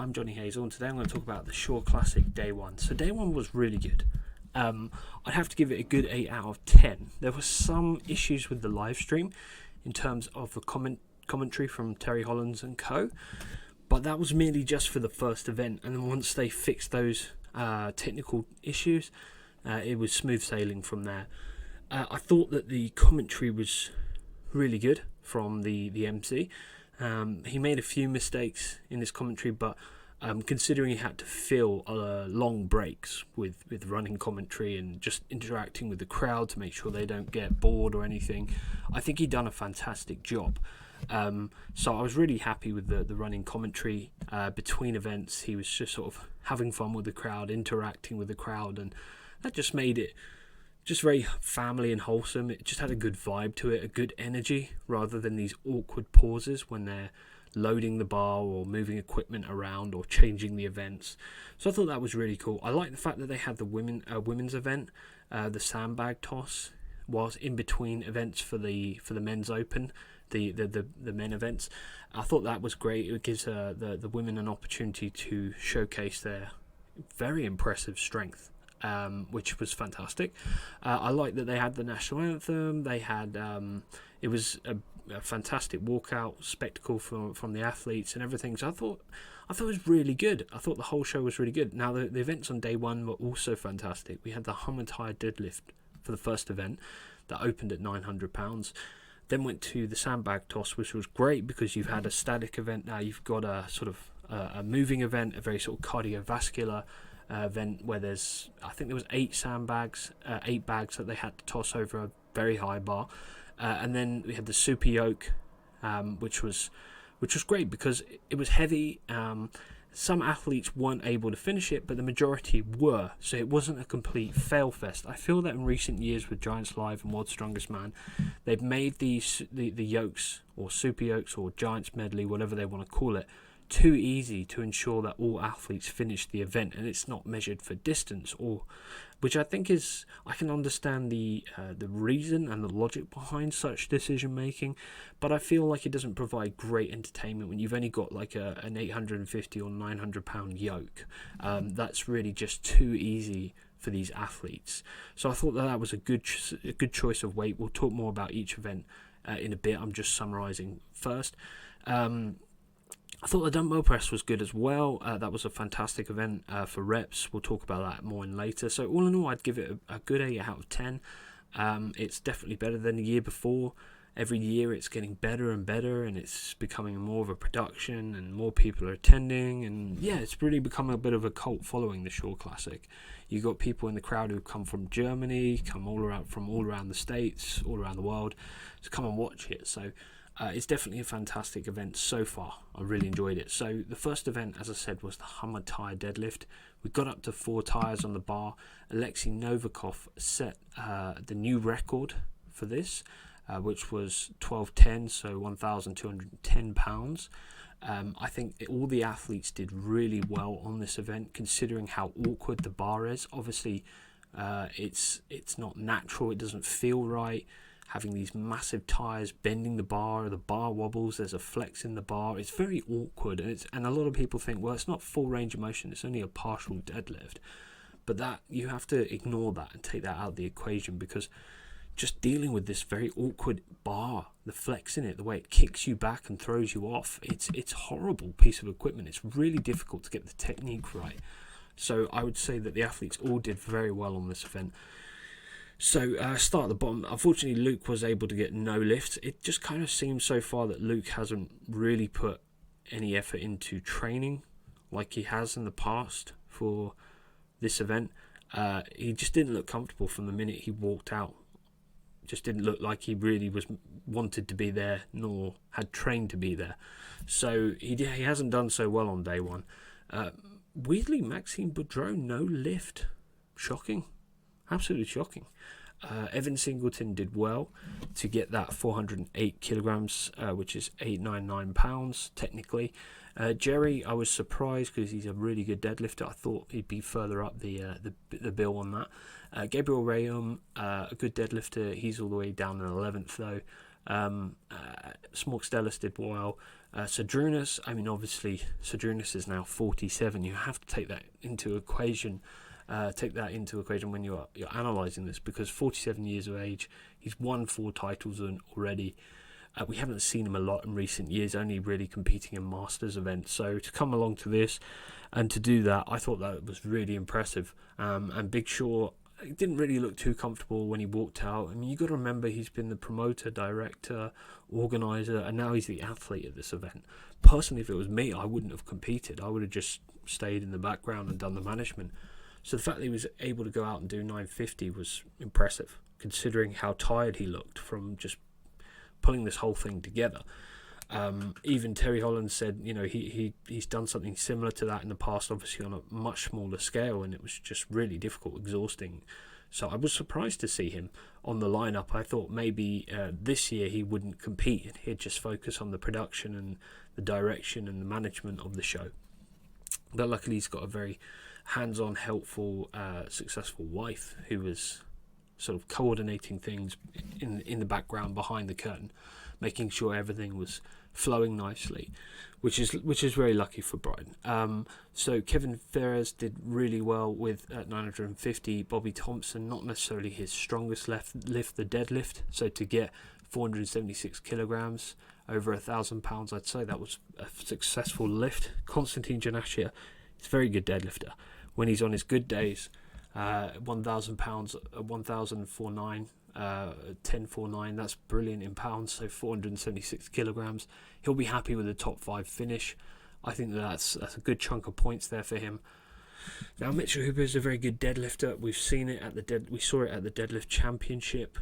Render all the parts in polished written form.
I'm Johnny Hazel, and today I'm going to talk about the Shore Classic Day 1. So Day 1 was really good. I'd have to give it a good 8 out of 10. There were some issues with the live stream in terms of the commentary from Terry Hollands and co, but that was merely just for the first event, and then once they fixed those technical issues, it was smooth sailing from there. I thought that the commentary was really good from the MC. He made a few mistakes in his commentary, but considering he had to fill long breaks with running commentary and just interacting with the crowd to make sure they don't get bored or anything, I think he'd done a fantastic job. So I was really happy with the running commentary. Between events, he was just sort of having fun with the crowd, interacting with the crowd, and that just made it just very family and wholesome. It just had a good vibe to it, a good energy, rather than these awkward pauses when they're loading the bar or moving equipment around or changing the events. So I thought that was really cool. I like the fact that they had the women's event, the sandbag toss, was in between events for the men's open, the men events. I thought that was great. It gives the women an opportunity to showcase their very impressive strength. Which was fantastic. I like that they had the national anthem. They had it was a fantastic walkout spectacle from the athletes and everything. So I thought it was really good. I thought the whole show was really good. Now the events on day one were also fantastic. We had the Untitled Deadlift for the first event that opened at £900. Then went to the sandbag toss, which was great because you've had a static event. Now you've got a sort of a moving event, a very sort of cardiovascular event where there was 8 sandbags, 8 bags that they had to toss over a very high bar, and then we had the super yoke, which was great because it was heavy. Some athletes weren't able to finish it, but the majority were, so it wasn't a complete fail fest. I feel that in recent years with Giants Live and World's Strongest Man, they've made the yokes or super yokes or Giants medley, whatever they want to call it, too easy to ensure that all athletes finish the event, and it's not measured for distance, which I think is, I can understand the reason and the logic behind such decision making, but I feel like it doesn't provide great entertainment when you've only got like an 850 or 900 pound yoke. That's really just too easy for these athletes. So I thought that was a good choice of weight. We'll talk more about each event in a bit. I'm just summarizing first. I thought the dumbbell press was good as well. That was a fantastic event for reps. We'll talk about that more in later. So all in all, I'd give it a good 8 out of 10. It's definitely better than the year before. Every year it's getting better and better, and it's becoming more of a production, and more people are attending. And yeah, it's really become a bit of a cult following, the Shore Classic. You've got people in the crowd who come from Germany, come from all around the States, all around the world, to come and watch it. So it's definitely a fantastic event so far. I really enjoyed it. So the first event, as I said, was the Hummer Tire Deadlift. We got up to 4 tires on the bar. Alexei Novikov set the new record for this, which was 1210, so 1,210 pounds. I think all the athletes did really well on this event, considering how awkward the bar is. Obviously, it's not natural. It doesn't feel right. Having these massive tires, bending the bar wobbles, there's a flex in the bar. It's very awkward, and a lot of people think, well, it's not full range of motion, it's only a partial deadlift. But that, you have to ignore that and take that out of the equation, because just dealing with this very awkward bar, the flex in it, the way it kicks you back and throws you off, it's a horrible piece of equipment. It's really difficult to get the technique right. So I would say that the athletes all did very well on this event. So start at the bottom. Unfortunately, Luke was able to get no lifts. It just kind of seems so far that Luke hasn't really put any effort into training like he has in the past for this event. He just didn't look comfortable from the minute he walked out. Just didn't look like he really wanted to be there, nor had trained to be there. So he hasn't done so well on day 1. Weirdly, Maxime Boudreau, no lift. Shocking. Absolutely shocking. Evan Singleton did well to get that 408 kilograms, which is 899 pounds technically. Jerry, I was surprised because he's a really good deadlifter. I thought he'd be further up the bill on that. Gabriel Rayum, a good deadlifter. He's all the way down in 11th though. Smorkstellis did well. Sadrunas, I mean, obviously Sadrunas is now 47. You have to take that into equation. When you're analysing this, because 47 years of age, he's won 4 titles already. We haven't seen him a lot in recent years, only really competing in Masters events. So to come along to this and to do that, I thought that was really impressive. And Big Shaw, it didn't really look too comfortable when he walked out. I mean, you got to remember he's been the promoter, director, organizer, and now he's the athlete at this event. Personally, if it was me, I wouldn't have competed. I would have just stayed in the background and done the management. So the fact that he was able to go out and do 950 was impressive, considering how tired he looked from just pulling this whole thing together. Even Terry Holland said, he's done something similar to that in the past, obviously on a much smaller scale, and it was just really difficult, exhausting. So I was surprised to see him on the lineup. I thought maybe this year he wouldn't compete. He'd just focus on the production and the direction and the management of the show. But luckily he's got a very hands-on, helpful, successful wife who was sort of coordinating things in the background behind the curtain, making sure everything was flowing nicely, which is very lucky for Brian. So Kevin Ferres did really well with 950. Bobby Thompson, not necessarily his strongest lift, the deadlift. So to get 476 kilograms, over 1,000 pounds, I'd say that was a successful lift. Konstantin Janashia is a very good deadlifter. When he's on his good days, 1,000 pounds, 1,049, 1049, that's brilliant in pounds, so 476 kilograms. He'll be happy with the top 5 finish. I think that's a good chunk of points there for him. Now, Mitchell Hooper is a very good deadlifter. We saw it at the Deadlift Championship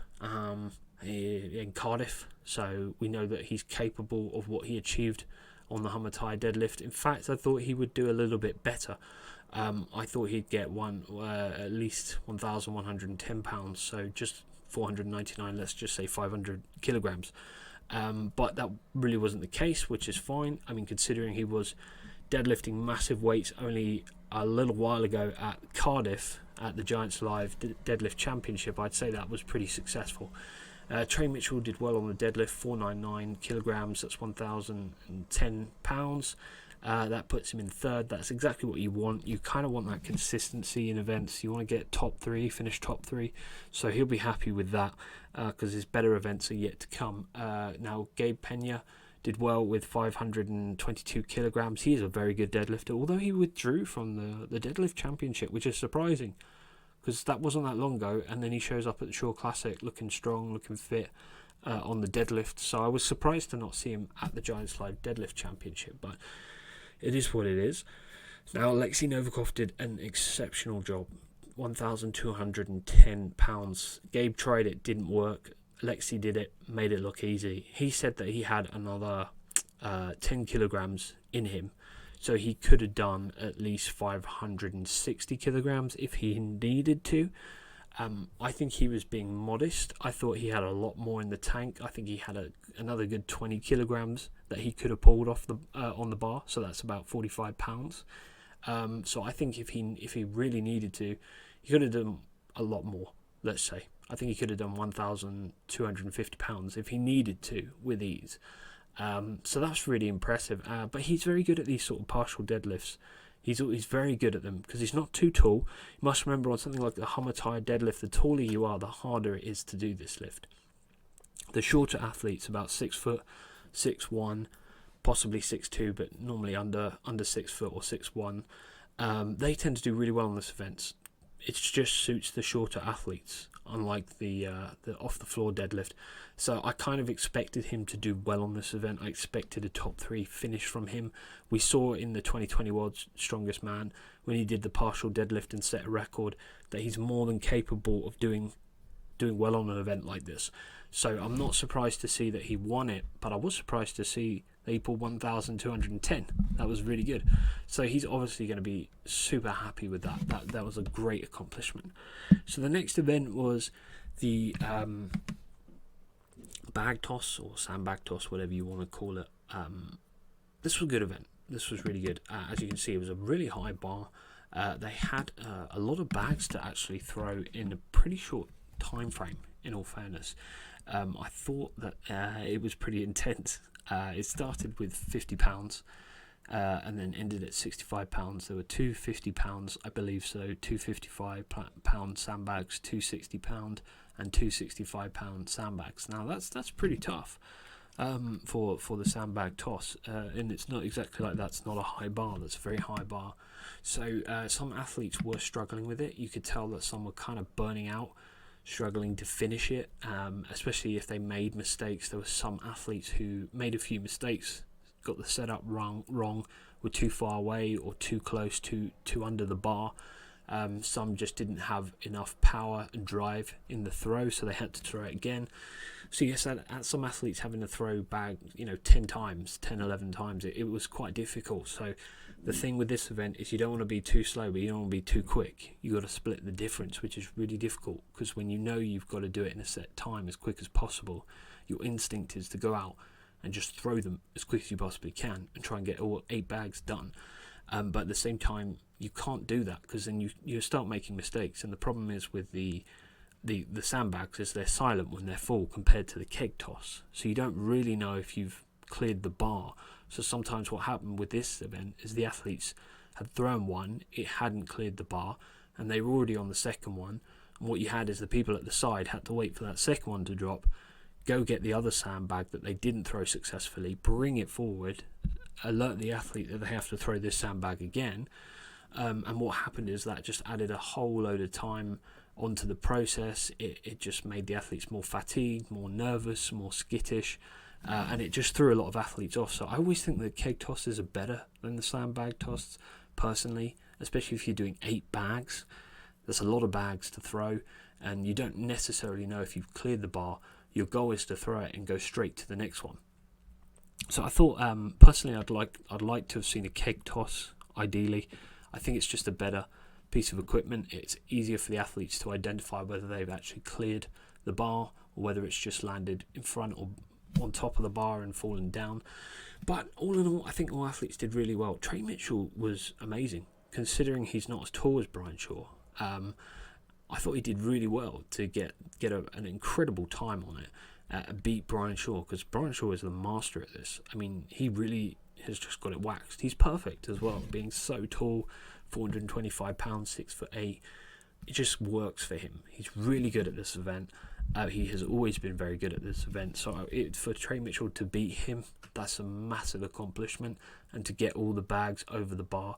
in Cardiff, so we know that he's capable of what he achieved on the Hummer-Thai deadlift. In fact, I thought he would do a little bit better. I thought he'd get at least 1,110 pounds, so just 499, let's just say 500 kilograms. But that really wasn't the case, which is fine. I mean, considering he was deadlifting massive weights only a little while ago at Cardiff at the Giants Live Deadlift Championship, I'd say that was pretty successful. Trey Mitchell did well on the deadlift, 499 kilograms, that's 1,010 pounds. That puts him in third. That's exactly what you want. You kind of want that consistency in events. You want to get top 3, finish top 3. So he'll be happy with that because his better events are yet to come. Now, Gabe Pena did well with 522 kilograms. He is a very good deadlifter, although he withdrew from the Deadlift Championship, which is surprising because that wasn't that long ago. And then he shows up at the Shore Classic looking strong, looking fit on the deadlift. So I was surprised to not see him at the Giants Live Deadlift Championship, but it is what it is. Now, Alexei Novikov did an exceptional job. 1,210 pounds. Gabe tried it, didn't work. Alexei did it, made it look easy. He said that he had another 10 kilograms in him, so he could have done at least 560 kilograms if he needed to. I think he was being modest. I thought he had a lot more in the tank. I think he had another good 20 kilograms that he could have pulled off on the bar. So that's about 45 pounds. So I think if he really needed to, he could have done a lot more. Let's say I think he could have done 1,250 pounds if he needed to with ease. So that's really impressive. But he's very good at these sort of partial deadlifts. He's very good at them because he's not too tall. You must remember on something like the Hummer-Thai deadlift, the taller you are, the harder it is to do this lift. The shorter athletes, about 6 foot, 6'1", possibly 6'2", but normally under 6 foot or 6'1", they tend to do really well on this event. It just suits the shorter athletes, unlike the off the floor deadlift. So I kind of expected him to do well on this event. I expected a top 3 finish from him. We saw in the 2020 World's Strongest Man, when he did the partial deadlift and set a record, that he's more than capable of doing well on an event like this. So I'm not surprised to see that he won it, but I was surprised to see that he pulled 1,210. That was really good. So he's obviously going to be super happy with that. That was a great accomplishment. So the next event was the bag toss or sandbag toss, whatever you want to call it. This was a good event. This was really good. As you can see, it was a really high bar. They had a lot of bags to actually throw in a pretty short time frame, in all fairness. I thought that it was pretty intense. It started with £50 and then ended at £65. There were two £50, I believe so, two £55 sandbags, two £60 and two £65 sandbags. Now that's pretty tough for the sandbag toss, and it's not exactly like that's not a high bar. That's a very high bar. So some athletes were struggling with it. You could tell that some were kind of burning out, struggling to finish it, especially if they made mistakes. There were some athletes who made a few mistakes, got the setup wrong, were too far away or too close to under the bar. Some just didn't have enough power and drive in the throw, so they had to throw it again. So yes, some athletes having to throw bag 10 times, 10, 11 times, it was quite difficult. So the thing with this event is you don't want to be too slow, but you don't want to be too quick. You got to split the difference, which is really difficult, because when you know you've got to do it in a set time as quick as possible, your instinct is to go out and just throw them as quick as you possibly can and try and get all 8 bags done. But at the same time, you can't do that, because then you start making mistakes. And the problem is with the sandbags is they're silent when they're full compared to the keg toss. So you don't really know if you've cleared the bar. So sometimes what happened with this event is the athletes had thrown one, it hadn't cleared the bar, and they were already on the second one. And what you had is the people at the side had to wait for that second one to drop, go get the other sandbag that they didn't throw successfully, bring it forward, alert the athlete that they have to throw this sandbag again. And what happened is that just added a whole load of time onto the process. It just made the athletes more fatigued, more nervous, more skittish, and it just threw a lot of athletes off. So I always think that keg tosses are better than the sandbag toss, personally, especially if you're doing 8 bags. There's a lot of bags to throw, and you don't necessarily know if you've cleared the bar. Your goal is to throw it and go straight to the next one. So I thought, personally, I'd like to have seen a keg toss, ideally. I think it's just a better piece of equipment. It's easier for the athletes to identify whether they've actually cleared the bar or whether it's just landed in front or on top of the bar and fallen down. But all in all, I think all athletes did really well. Trey Mitchell was amazing, considering he's not as tall as Brian Shaw. I thought he did really well to get an incredible time on it and beat Brian Shaw, because Brian Shaw is the master at this. I mean, he really has just got it waxed. He's perfect as well, being so tall, 425 pounds, 6'8". It just works for him. He's really good at this event. He has always been very good at this event. So for Trey Mitchell to beat him, that's a massive accomplishment, and to get all the bags over the bar.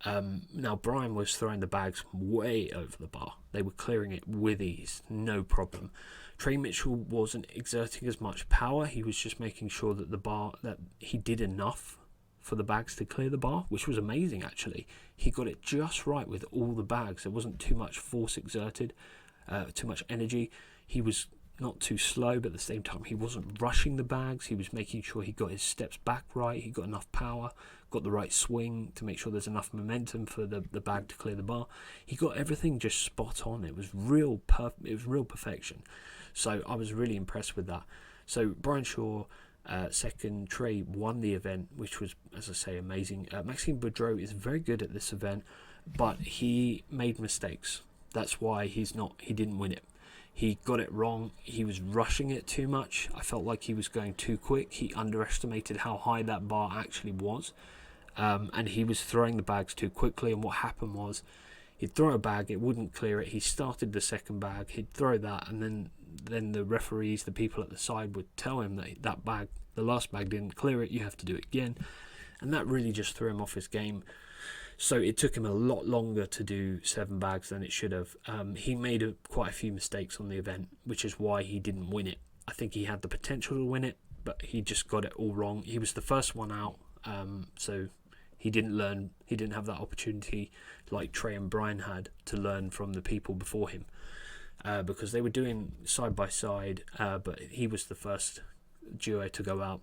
Now, Brian was throwing the bags way over the bar. They were clearing it with ease, no problem. Trey Mitchell wasn't exerting as much power. He was just making sure that he did enough for the bags to clear the bar, which was amazing, actually. He got it just right with all the bags. There wasn't too much force exerted, too much energy. He was not too slow, but at the same time, he wasn't rushing the bags. He was making sure he got his steps back right. He got enough power, got the right swing to make sure there's enough momentum for the bag to clear the bar. He got everything just spot on. It was real perfection. So I was really impressed with that. So Brian Shaw, second. Trey won the event, which was, as I say, amazing. Maxime Boudreau is very good at this event, but he made mistakes. That's why he didn't win it. He got it wrong. He was rushing it too much. I felt like he was going too quick. He underestimated how high that bar actually was, and he was throwing the bags too quickly. And what happened was, he'd throw a bag, it wouldn't clear it. He started the second bag, he'd throw that, and then the referees, the people at the side, would tell him that bag, the last bag, didn't clear it. You have to do it again, and that really just threw him off his game. So it took him a lot longer to do 7 bags than it should have. He made quite a few mistakes on the event, which is why he didn't win it. I think he had the potential to win it, but he just got it all wrong. He was the first one out, so he didn't learn. He didn't have that opportunity like Trey and Brian had to learn from the people before him, because they were doing side by side, but he was the first duo to go out.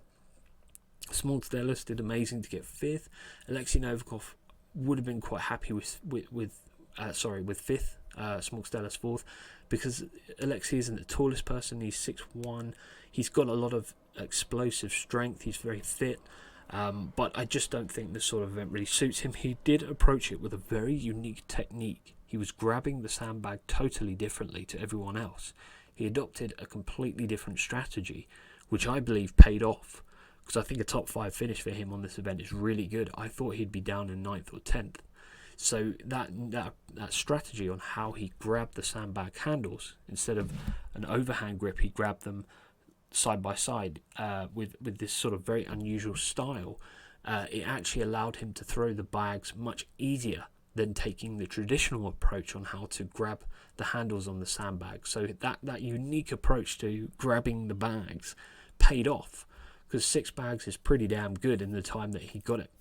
Small Stellas did amazing to get 5th. Alexei Novikov would have been quite happy with 5th. Small Stellas 4th, because Alexei isn't the tallest person. He's 6'1". He's got a lot of explosive strength. He's very fit, but I just don't think this sort of event really suits him. He did approach it with a very unique technique. He was grabbing the sandbag totally differently to everyone else. he adopted a completely different strategy, which I believe paid off, because I think a top 5 finish for him on this event is really good. I thought he'd be down in 9th or 10th. So that strategy on how he grabbed the sandbag handles, instead of an overhand grip, he grabbed them side by side with this sort of very unusual style. It actually allowed him to throw the bags much easier than taking the traditional approach on how to grab the handles on the sandbag. So that unique approach to grabbing the bags paid off, because 6 bags is pretty damn good in the time that he got it.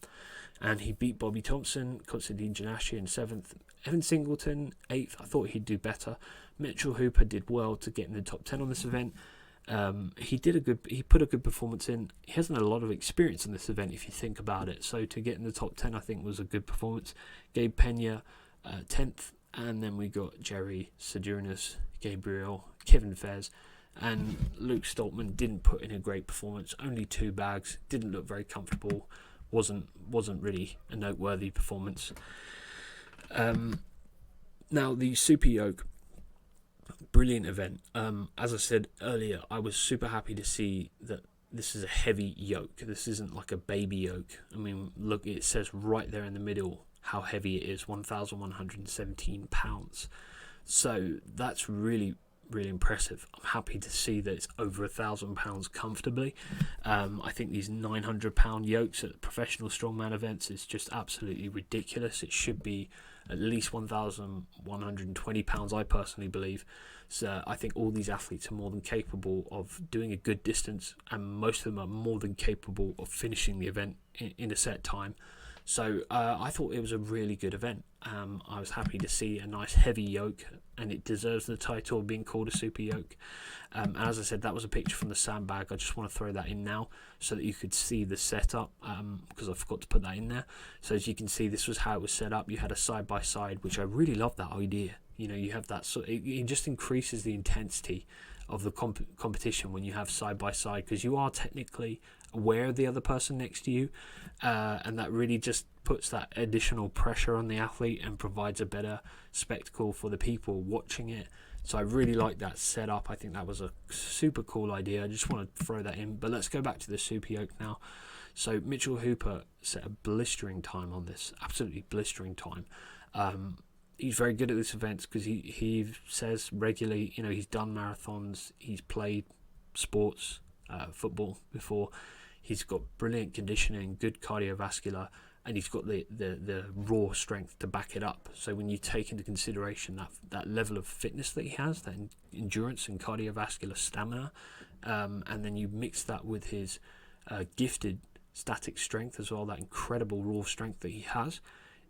And he beat Bobby Thompson, Konstantin Janashia in 7th, Evan Singleton 8th. I thought he'd do better. Mitchell Hooper did well to get in the top 10 on this event. He put a good performance in. He hasn't had a lot of experience in this event if you think about it, so to get in the top 10 I think was a good performance. Gabe Pena 10th, and then we got Jerry Sejournas, Gabriel, Kevin Fez, and Luke Stoltman didn't put in a great performance. Only 2 bags, didn't look very comfortable, wasn't really a noteworthy performance. Now the Super Yoke, brilliant event. As I said earlier, I was super happy to see that this is a heavy yoke. This isn't like a baby yoke. I mean, look, it says right there in the middle how heavy it is, 1,117 pounds. So that's really impressive. I'm happy to see that it's over 1,000 pounds comfortably. I think these 900 pound yokes at professional strongman events is just absolutely ridiculous. It should be at least 1,120 pounds, I personally believe. So I think all these athletes are more than capable of doing a good distance, and most of them are more than capable of finishing the event in a set time. So I thought it was a really good event. I was happy to see a nice heavy yoke, and it deserves the title of being called a super yoke. As I said, that was a picture from the sandbag. I just want to throw that in now so that you could see the setup, because I forgot to put that in there. So as you can see, this was how it was set up. You had a side-by-side, which I really love that idea. You know, you have that, so it just increases the intensity of the competition when you have side-by-side, because you are technically aware of the other person next to you, and that really just puts that additional pressure on the athlete and provides a better spectacle for the people watching it. So I really like that setup. I think that was a super cool idea. I just want to throw that in. But let's go back to the super yoke now. So Mitchell Hooper set a blistering time on this, absolutely blistering time. He's very good at this event because he says regularly, you know, he's done marathons, he's played sports, football before. He's got brilliant conditioning, good cardiovascular, and he's got the raw strength to back it up. So when you take into consideration that level of fitness that he has, that endurance and cardiovascular stamina, and then you mix that with his gifted static strength as well, that incredible raw strength that he has,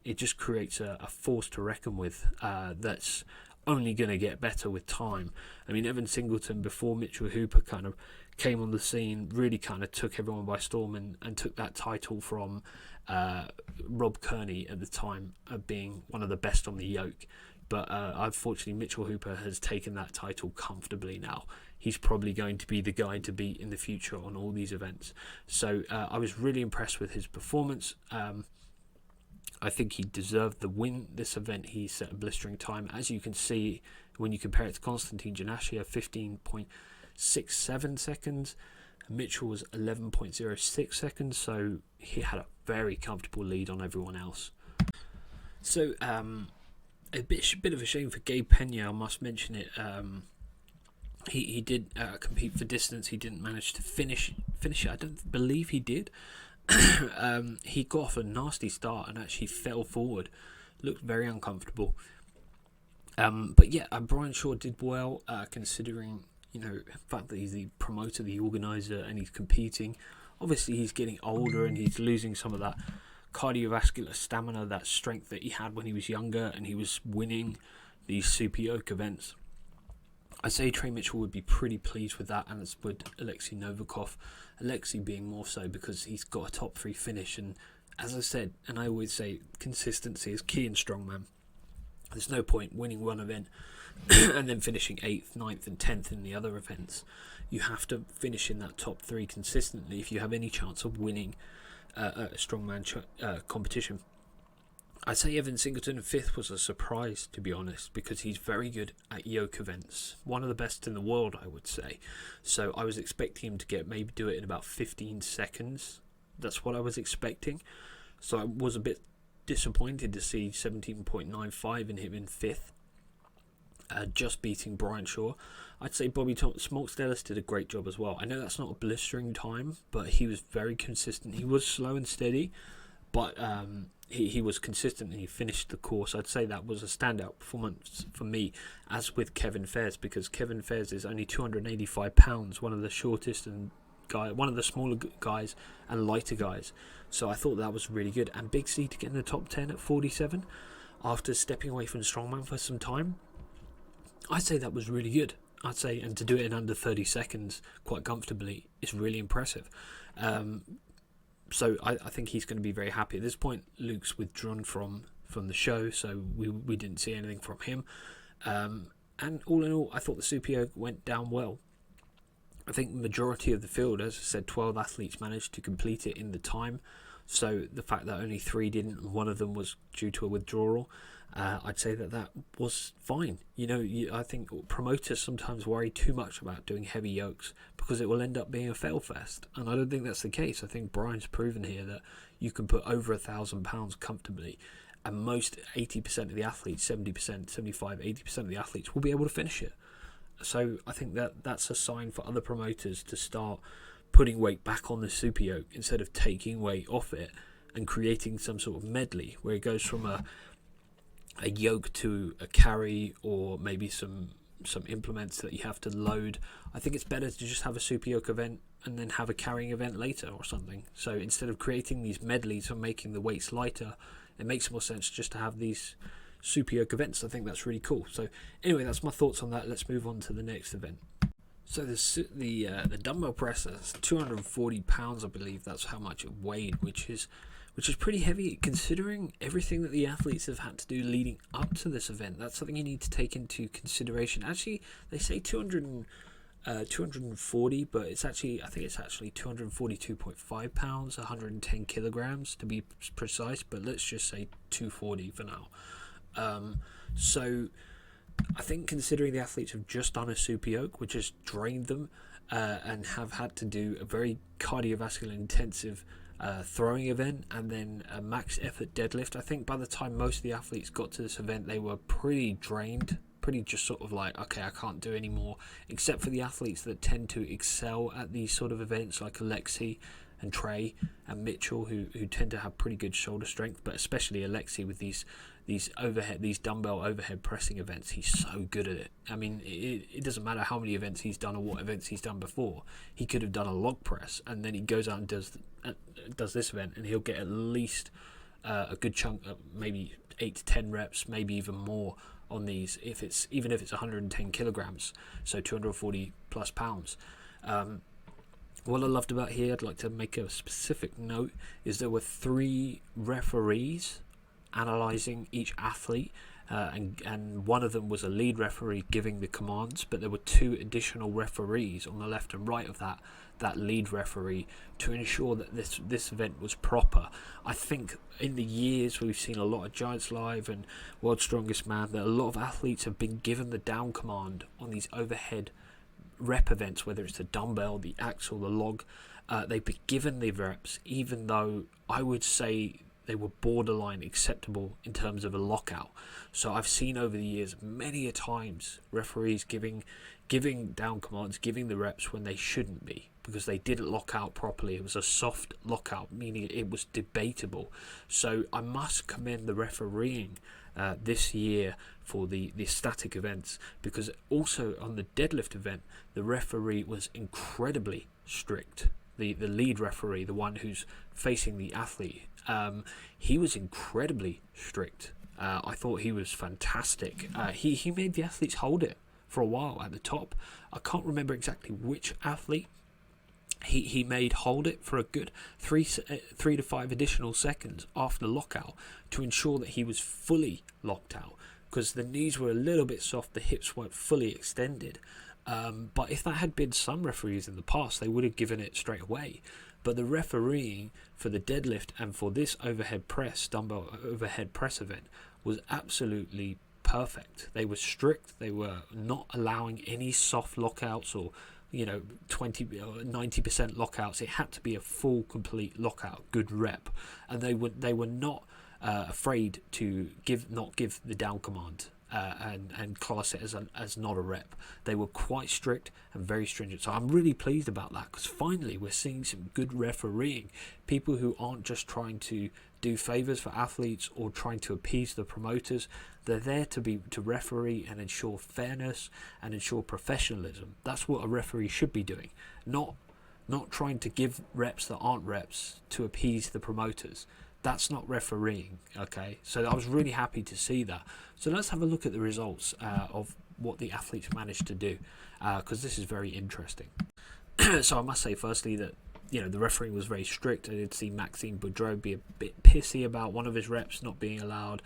it just creates a force to reckon with that's only going to get better with time. I mean, Evan Singleton, before Mitchell Hooper kind of came on the scene, really kind of took everyone by storm and took that title from Rob Kearney at the time of being one of the best on the yoke. But unfortunately, Mitchell Hooper has taken that title comfortably now. He's probably going to be the guy to beat in the future on all these events. So I was really impressed with his performance. I think he deserved the win this event. He set a blistering time. As you can see, when you compare it to Konstantin Janashia, 15.67 seconds. Mitchell was 11.06 seconds, so he had a very comfortable lead on everyone else. So a bit of a shame for Gabe Pena, I must mention it. He did compete for distance. He didn't manage to finish it. I don't believe he did. He got off a nasty start and actually fell forward. Looked very uncomfortable. But yeah, Brian Shaw did well, considering, you know, the fact that he's the promoter, the organizer, and he's competing. Obviously, he's getting older and he's losing some of that cardiovascular stamina, that strength that he had when he was younger and he was winning these super yoke events. I'd say Trey Mitchell would be pretty pleased with that, and as would Alexei Novikov. Alexei being more so because he's got a top 3 finish, and as I said, and I always say, consistency is key in strongman. There's no point winning one event and then finishing 8th, 9th and 10th in the other events. You have to finish in that top 3 consistently if you have any chance of winning a strongman competition. I'd say Evan Singleton 5th was a surprise, to be honest, because he's very good at yoke events. One of the best in the world, I would say. So I was expecting him to maybe do it in about 15 seconds. That's what I was expecting. So I was a bit disappointed to see 17.95 in him in 5th. Just beating Brian Shaw. I'd say Bobby Smoltz did a great job as well. I know that's not a blistering time, but he was very consistent. He was slow and steady, but he was consistent and he finished the course. I'd say that was a standout performance for me, as with Kevin Fairs, because Kevin Fairs is only 285 pounds, one of the shortest and one of the smaller guys and lighter guys. So I thought that was really good. And Big C to get in the top 10 at 47 after stepping away from Strongman for some time, I'd say that was really good. I'd say, and to do it in under 30 seconds quite comfortably is really impressive. So I think he's going to be very happy. At this point, Luke's withdrawn from the show, so we didn't see anything from him. And all in all, I thought the Super Yoke went down well. I think the majority of the field, as I said, 12 athletes managed to complete it in the time. So the fact that only 3 didn't, and one of them was due to a withdrawal, I'd say that was fine. I think promoters sometimes worry too much about doing heavy yokes because it will end up being a fail fest, and I don't think that's the case. I think Brian's proven here that you can put over 1,000 pounds comfortably, and most 80% of the athletes, 70%, 75, 80% of the athletes will be able to finish it. So I think that's a sign for other promoters to start putting weight back on the Super Yoke instead of taking weight off it and creating some sort of medley where it goes from a yoke to a carry, or maybe some implements that you have to load. I think it's better to just have a Super Yoke event and then have a carrying event later or something. So instead of creating these medleys or making the weights lighter, it makes more sense just to have these Super Yoke events. I think that's really cool. So anyway, that's my thoughts on that. Let's move on to the next event. So the dumbbell press is 240 pounds, I believe. That's how much it weighed, which is pretty heavy considering everything that the athletes have had to do leading up to this event. That's something you need to take into consideration. Actually, they say 240, but I think it's actually 242.5 pounds, 110 kilograms to be precise, but let's just say 240 for now. So I think considering the athletes have just done a Super Yoke, which has drained them, and have had to do a very cardiovascular intensive throwing event and then a max effort deadlift, I think by the time most of the athletes got to this event, they were pretty drained, pretty just sort of like, okay, I can't do any more, except for the athletes that tend to excel at these sort of events like Alexi and Trey and Mitchell, who tend to have pretty good shoulder strength, but especially Alexi with these dumbbell overhead pressing events. He's so good at it. I mean, it doesn't matter how many events he's done or what events he's done before. He could have done a log press, and then he goes out and does this event, and he'll get at least a good chunk, maybe 8 to 10 reps, maybe even more on these, even if it's 110 kilograms, so 240 plus pounds. What I loved about here, I'd like to make a specific note, is there were 3 referees analysing each athlete, and one of them was a lead referee giving the commands, but there were 2 additional referees on the left and right of that lead referee to ensure that this event was proper. I think in the years we've seen a lot of Giants Live and World's Strongest Man that a lot of athletes have been given the down command on these overhead rep events, whether it's the dumbbell, the axle, the log. They've been given the reps, even though I would say they were borderline acceptable in terms of a lockout. So I've seen over the years many a times referees giving down commands, giving the reps when they shouldn't be, because they didn't lock out properly. It was a soft lockout, meaning it was debatable. So I must commend the refereeing this year for the static events, because also on the deadlift event, the referee was incredibly strict. The lead referee, the one who's facing the athlete, he was incredibly strict. I thought he was fantastic. He made the athletes hold it for a while at the top. I can't remember exactly which athlete he made hold it for a good 3 to 5 additional seconds after the lockout to ensure that he was fully locked out, because the knees were a little bit soft, the hips weren't fully extended. But if that had been some referees in the past, they would have given it straight away. But the refereeing for the deadlift and for this overhead press, dumbbell overhead press event, was absolutely perfect. They were strict. They were not allowing any soft lockouts or 20 or 90% lockouts. It had to be a full, complete lockout, good rep, and they were not afraid to not give the down command. And class it as not a rep. They were quite strict and very stringent. So I'm really pleased about that, because finally we're seeing some good refereeing. People who aren't just trying to do favors for athletes or trying to appease the promoters. They're there to referee and ensure fairness and ensure professionalism. That's what a referee should be doing. Not trying to give reps that aren't reps to appease the promoters. That's not refereeing, okay? So I was really happy to see that. So let's have a look at the results of what the athletes managed to do, because this is very interesting. So I must say, firstly, that the refereeing was very strict. I did see Maxime Boudreau be a bit pissy about one of his reps not being allowed.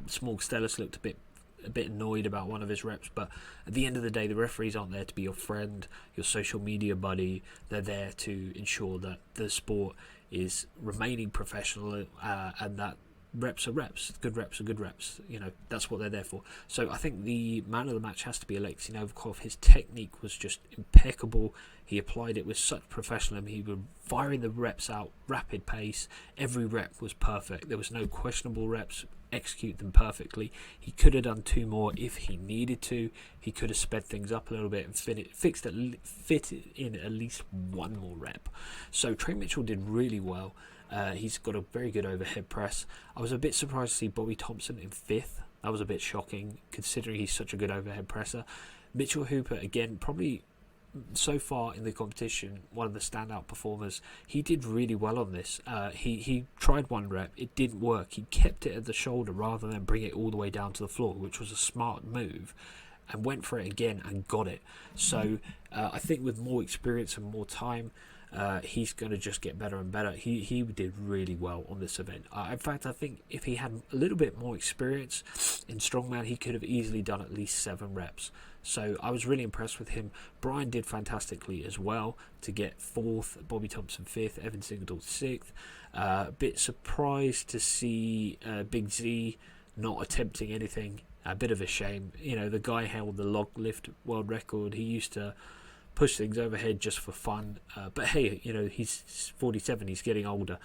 Small Stellis looked a bit annoyed about one of his reps, but at the end of the day, the referees aren't there to be your friend, your social media buddy. They're there to ensure that the sport is remaining professional, and that reps are reps, good reps are good reps. That's what they're there for. So I think the man of the match has to be Alexei Novikov. His technique was just impeccable. He applied it with such professionalism. He was firing the reps out, rapid pace. Every rep was perfect. There was no questionable reps. Execute them perfectly. He could have done 2 more if he needed to. He could have sped things up a little bit and fit in at least 1 more rep. So Trey Mitchell did really well. He's got a very good overhead press. I was a bit surprised to see Bobby Thompson in 5th. That was a bit shocking, considering he's such a good overhead presser. Mitchell Hooper, again, probably so far in the competition, one of the standout performers. He did really well on this. He tried 1 rep, it didn't work. He kept it at the shoulder rather than bring it all the way down to the floor, which was a smart move, and went for it again and got it. So I think with more experience and more time, he's going to just get better and better. He did really well on this event. In fact, I think if he had a little bit more experience in Strongman, he could have easily done at least 7 reps. So I was really impressed with him. Brian did fantastically as well to get 4th, Bobby Thompson 5th, Evan Singleton 6th. A bit surprised to see Big Z not attempting anything. A bit of a shame. The guy held the log lift world record. He used to push things overhead just for fun. But hey, he's 47, he's getting older.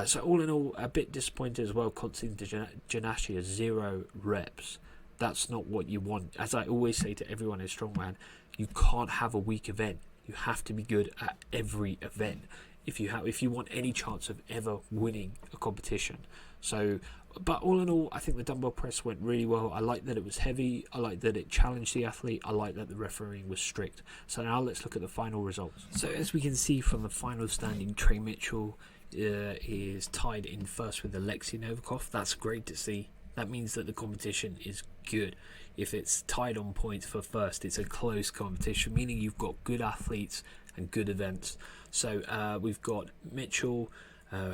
So all in all, a bit disappointed as well. Konstantin Janashia, 0 reps. That's not what you want. As I always say to everyone in Strongman, you can't have a weak event. You have to be good at every event if you want any chance of ever winning a competition. So, but all in all, I think the dumbbell press went really well. I like that it was heavy. I like that it challenged the athlete. I like that the refereeing was strict. So now let's look at the final results. So as we can see from the final standing, Trey Mitchell is tied in 1st with Alexei Novikov. That's great to see. That means that the competition is good. If it's tied on points for 1st, it's a close competition, meaning you've got good athletes and good events. So we've got Mitchell,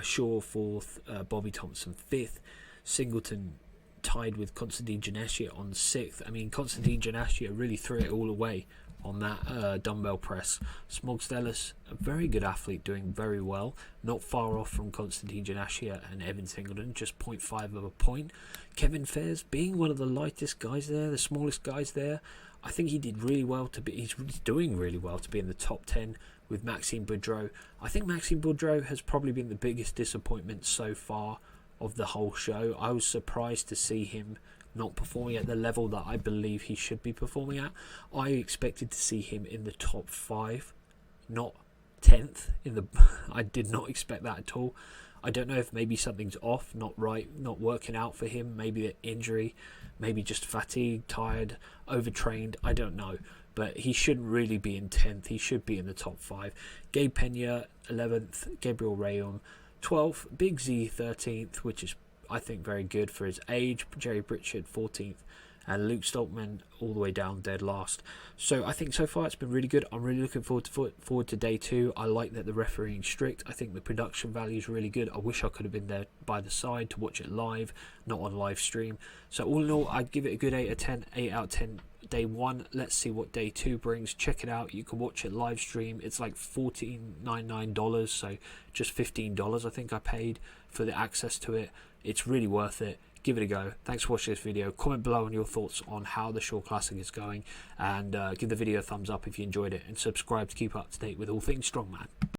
Shaw 4th, Bobby Thompson 5th, Singleton tied with Konstantin Janashia on 6th. I mean, Konstantin Janashia really threw it all away on that dumbbell press. Smog Stellis, a very good athlete, doing very well, not far off from Konstantin Janashia and Evan Singleton, just 0.5 of a point. Kevin Fairs, being one of the lightest guys there, the smallest guys there, I think he did really well he's doing really well to be in the top 10 with Maxime Boudreau. I think Maxime Boudreau has probably been the biggest disappointment so far of the whole show. I was surprised to see him not performing at the level that I believe he should be performing at. I expected to see him in the top 5, not 10th. I did not expect that at all. I don't know if maybe something's off, not right, not working out for him. Maybe an injury, maybe just fatigue, tired, overtrained. I don't know. But he shouldn't really be in 10th. He should be in the top 5. Gabe Pena, 11th. Gabriel Rayom, 12th. Big Z, 13th, which is, I think, very good for his age. Jerry Pritchard, 14th. And Luke Stoltman all the way down dead last. So I think so far it's been really good. I'm really looking forward to day 2. I like that the refereeing strict. I think the production value is really good. I wish I could have been there by the side to watch it live, not on live stream. So all in all, I'd give it a good 8 out of 10 day 1. Let's see what day 2 brings. Check it out. You can watch it live stream. It's like $14.99, so just $15 I think I paid for the access to it. It's really worth it. Give it a go. Thanks for watching this video. Comment below on your thoughts on how the Shore Classic is going, and give the video a thumbs up if you enjoyed it, and subscribe to keep up to date with all things Strongman.